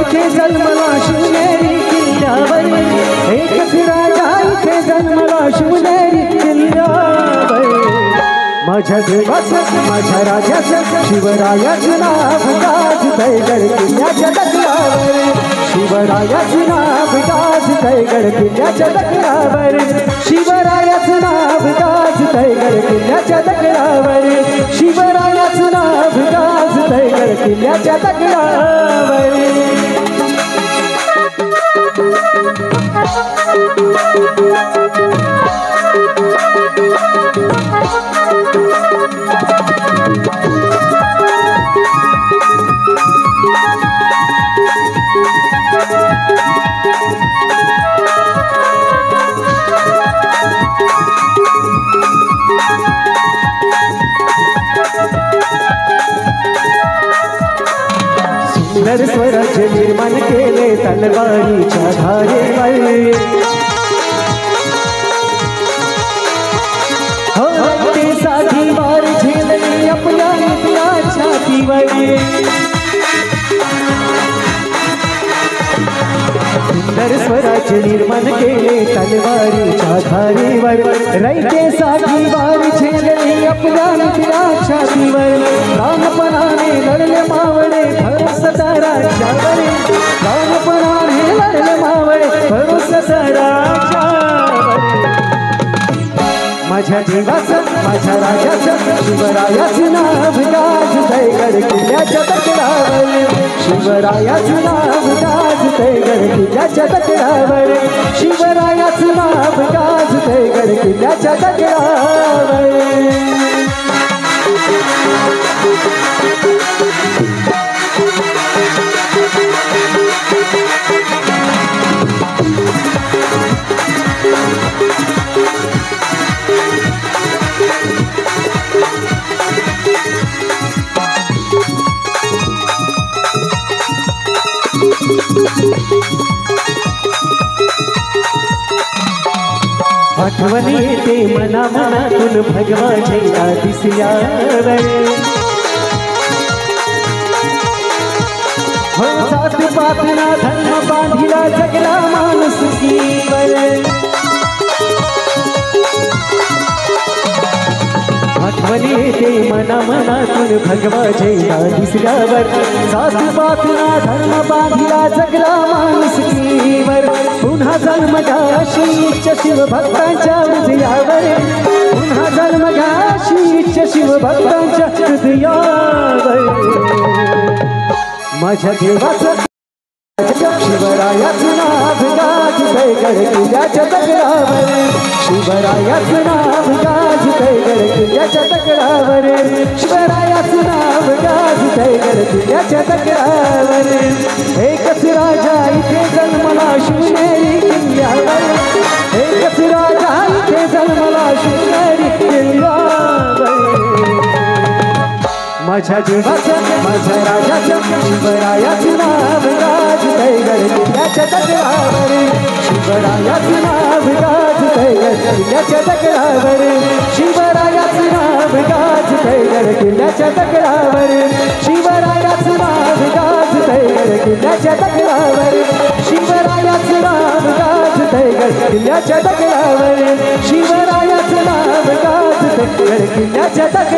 इथे जन्मला शिवनेरी किल्ल्यावर एकच राजा इथे जन्मला शिवनेरी किल्ल्यावर माझ्या देवाचं माझ्या राजाचं शिवरायाचं नाव गाजतंय गड किल्ल्याच्या दगडावर शिवरायाचं नाव गाजतंय गड किल्ल्याच्या दगडावर शिवरायाचं नाव गाजतंय गड किल्ल्याच्या दगडावर शिवरायाचं नाव गाजतंय गड किल्ल्याच्या दगडावर सुंदर स्वराज्य निर्माण केले तलवारीच्या धारेवर हो ते साठी वार झेलली आपल्या आपल्या छातीवर सुंदर स्वराज्य निर्माण केले तलवारीच्या धारेवर रयतेसाठी वार झेलली आपल्या आपल्या छातीवर प्राणपणाने लढले मावळे भरोसा राज्यावर प्राणपणाने लढले मावळे भरोसा राज्यावर माझ्या जीवाचं माझ्या राजाचं शिवरायाचं नाव गाजतंय गड किल्ल्याच्या दगडावर शिवरायाचं नाव गाजतंय गड किल्ल्याच्या दगडावर शिवरायाचं नाव गाजतंय गड किल्ल्याच्या दगडावर आठवणी येते मना मनातून भगवा झेंडा दिसल्यावर हो सात पातना धर्म बांधिला जगला माणुसकीवर आठवणी येते मना मनातून भगवा झेंडा दिसल्यावर सात पातना धर्म बांधिला जगला माणुसकीवर पुन्हा जन्म घाशीच शिवभक्तांच्या हृदयावर पुन्हा जन्म घाशीच शिवभक्तांच्या हृदयावर माझ्या देवाचं शिवरायाचं नाव गाजतंय गड किल्ल्याच्या दगडावर शिवरायाचं नाव गाजतंय गड किल्ल्याच्या दगडावर शिवरायाचं नाव गाजतंय गड किल्ल्याच्या दगडावर एकच राजा इथे जन्मला शिवनेरी किल्ल्यावर एकच राजा इथे जन्मला शिवनेरी किल्ल्यावर माझ्या जीवाचं माझ्या राजाचं शिवरायाचं नाव गाजतंय गड किल्ल्याच्या दगडावर शिवरायाचं नाव गाजतंय गड किल्ल्याच्या दगडावर शिवरायाचं नाव गाजतंय गड किल्ल्याच्या दगडावर शिवरायाचं नाव गाजतंय गड किल्ल्याच्या दगडावर शिवरायाचं नाव गाजतंय गड किल्ल्याच्या दगडावर शिवरायाचं नाव गाजतंय गड किल्ल्याच्या दगडावर